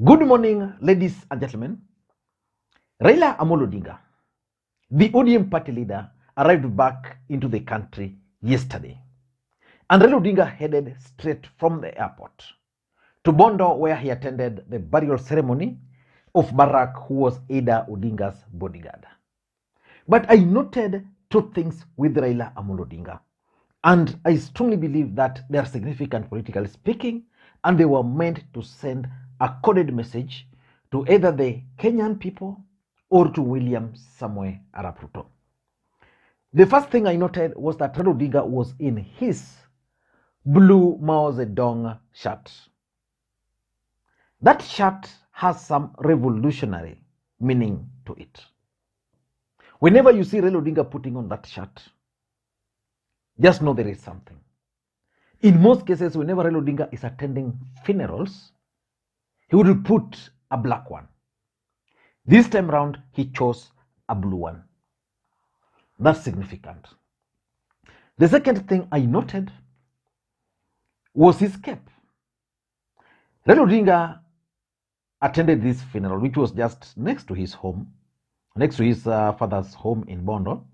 Good morning, ladies and gentlemen. Raila Odinga, the ODM party leader, arrived back into the country yesterday. And Raila Odinga headed straight from the airport to Bondo, where he attended the burial ceremony of Barack, who was Ada Odinga's bodyguard. But I noted two things with Raila Odinga. And I strongly believe that they are significant politically speaking, and they were meant to send a coded message to either the Kenyan people or to William Samoei Arap Ruto. The first thing I noted was that Raila Odinga was in his blue Mao Zedong shirt. That shirt has some revolutionary meaning to it. Whenever you see Raila Odinga putting on that shirt, just know there is something. In most cases, whenever Raila Odinga is attending funerals, he would put a black one. This time round, he chose a blue one. That's significant. The second thing I noted was his cape. Raila Odinga attended this funeral, which was just next to his home, next to his father's home in Bondo,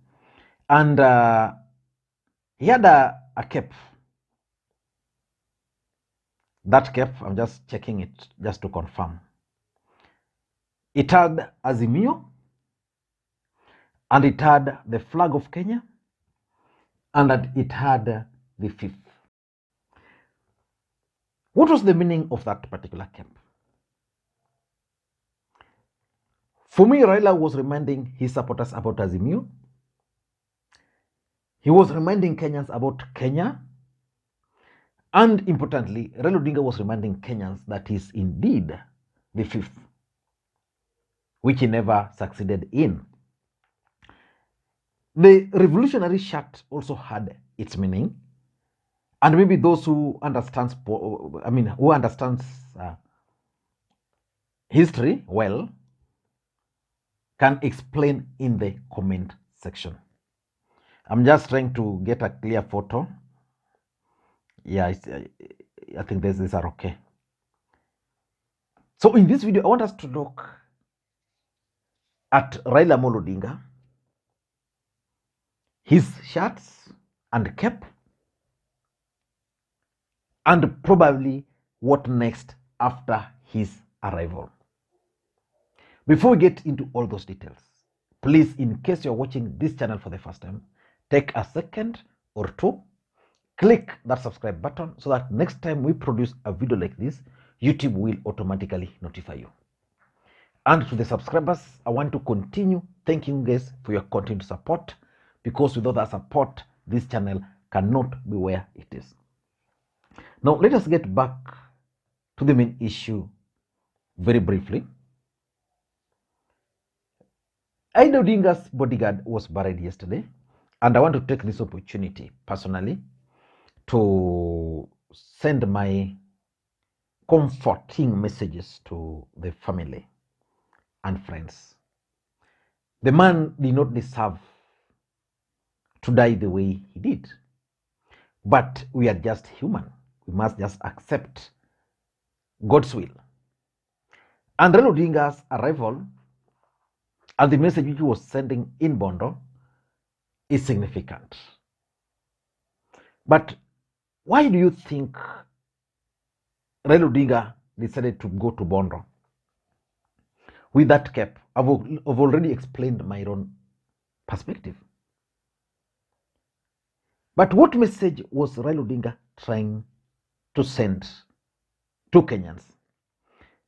and he had a cape. That cape, I'm just checking it just to confirm. It had Azimio, and it had the flag of Kenya, and it had the fifth. What was the meaning of that particular cape? For me, Raila was reminding his supporters about Azimio. He was reminding Kenyans about Kenya. And importantly, Raila Odinga was reminding Kenyans that he is indeed the fifth, which he never succeeded in. The revolutionary shirt also had its meaning, and maybe those who understands, history well, can explain in the comment section. I'm just trying to get a clear photo. Yeah, I think these are okay. So in this video, I want us to look at Raila Odinga, his shirts and cape, and probably what next after his arrival. Before we get into all those details, please, in case you're watching this channel for the first time, take a second or two, click that subscribe button so that next time we produce a video like this, YouTube will automatically notify you. And to the subscribers, I want to continue thanking you guys for your continued support, because without that support, this channel cannot be where it is. Now, let us get back to the main issue very briefly. Raila Odinga's bodyguard was buried yesterday, and I want to take this opportunity personally to send my comforting messages to the family and friends. The man did not deserve to die the way he did, but we are just human. We must just accept God's will. And Raila Odinga's arrival and the message which he was sending in Bondo is significant. But why do you think Raila Odinga decided to go to Bondo with that cape? I've already explained my own perspective. But what message was Raila Odinga trying to send to Kenyans?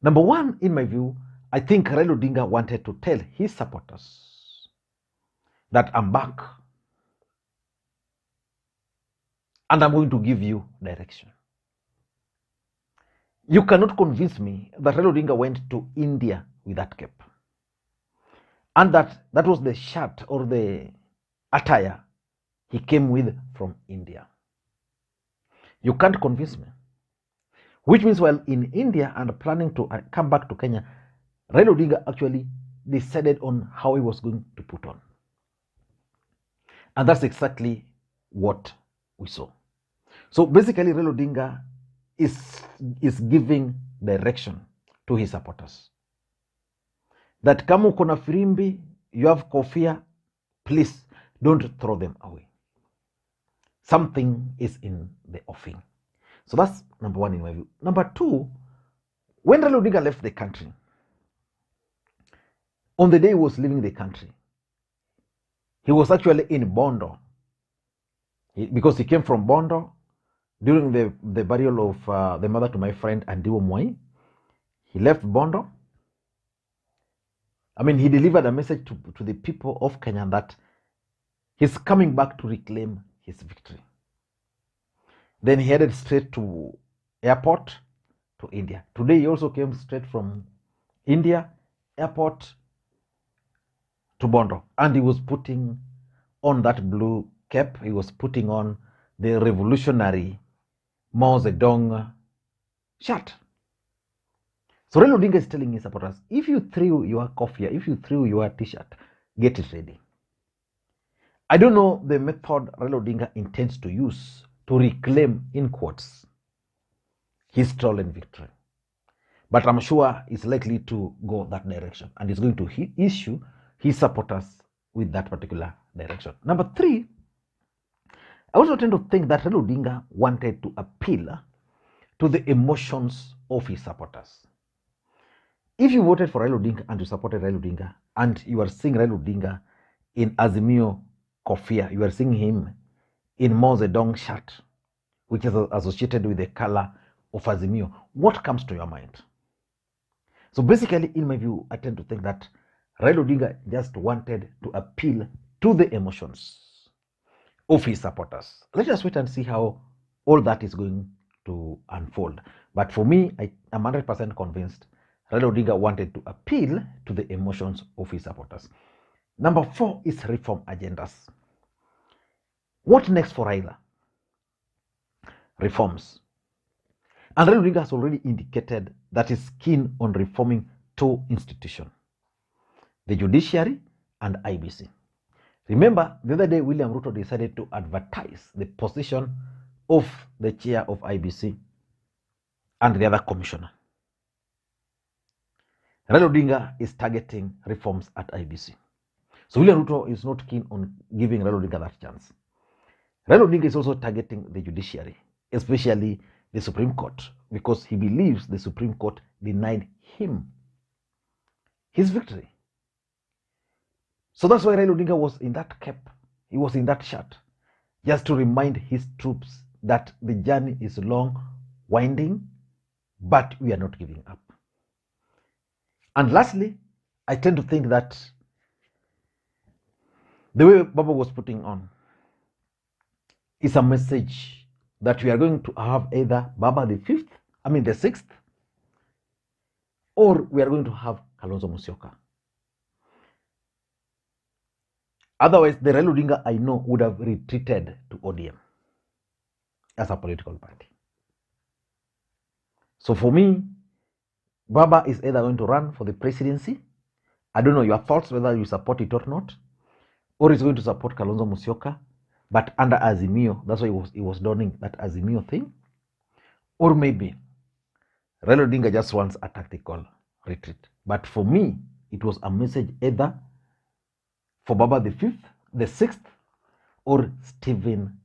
Number one, in my view, I think Raila Odinga wanted to tell his supporters that I'm back and I'm going to give you direction. You cannot convince me that Raila Odinga went to India with that cape, and that was the shirt or the attire he came with from India. You can't convince me. Which means while in India and planning to come back to Kenya, Raila Odinga actually decided on how he was going to put on. And that's exactly what we saw. So basically, Raila Odinga is giving direction to his supporters that kama uko na firimbi, you have kofia, please don't throw them away. Something is in the offing. So that's number one in my view. Number two, when Raila Odinga left the country, on the day he was leaving the country, he was actually in Bondo, because he came from Bondo during the burial of the mother to my friend Andiwo Mwai. He left Bondo. I mean, he delivered a message to the people of Kenya that he's coming back to reclaim his victory. Then he headed straight to airport to India. Today he also came straight from India airport to Bondo, and he was putting on that blue cap. He was putting on the revolutionary Mao Zedong shirt. So Raila Odinga is telling his supporters, if you threw your coffee, if you threw your t-shirt, get it ready. I don't know the method Raila Odinga intends to use to reclaim, in quotes, his stolen victory. But I'm sure it's likely to go that direction, and he's going to issue his supporters with that particular direction. Number three, I also tend to think that Raila Odinga wanted to appeal to the emotions of his supporters. If you voted for Raila Odinga and you supported Raila Odinga, and you are seeing Raila Odinga in Azimio kofia, you are seeing him in Mao Zedong shirt, which is associated with the color of Azimio, what comes to your mind? So basically, in my view, I tend to think that Raila Odinga just wanted to appeal to the emotions of his supporters. Let's just wait and see how all that is going to unfold. But for me, I'm 100% convinced Raila Odinga wanted to appeal to the emotions of his supporters. Number four is reform agendas. What next for Raila? Reforms. And Raila Odinga has already indicated that he's keen on reforming two institutions, the judiciary and IBC. Remember, the other day, William Ruto decided to advertise the position of the chair of IBC and the other commissioner. Raila Odinga is targeting reforms at IBC. So William Ruto is not keen on giving Raila Odinga that chance. Raila Odinga is also targeting the judiciary, especially the Supreme Court, because he believes the Supreme Court denied him his victory. So that's why Raila Odinga was in that cap, he was in that shirt, just to remind his troops that the journey is long, winding, but we are not giving up. And lastly, I tend to think that the way Baba was putting on is a message that we are going to have either Baba the 6th, or we are going to have Kalonzo Musyoka. Otherwise, the Raila Odinga I know would have retreated to ODM as a political party. So for me, Baba is either going to run for the presidency. I don't know your thoughts, whether you support it or not, or he's going to support Kalonzo Musyoka, but under Azimio. That's why he was donning that Azimio thing. Or maybe Raila Odinga just wants a tactical retreat. But for me, it was a message either for Baba the 6th, or Stephen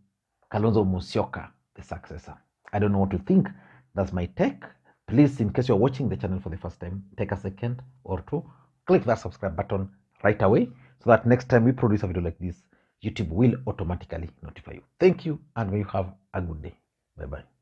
Kalonzo Musyoka, the successor. I don't know what to think. That's my take. Please, in case you're watching the channel for the first time, take a second or two, click that subscribe button right away, so that next time we produce a video like this, YouTube will automatically notify you. Thank you, and may you have a good day. Bye-bye.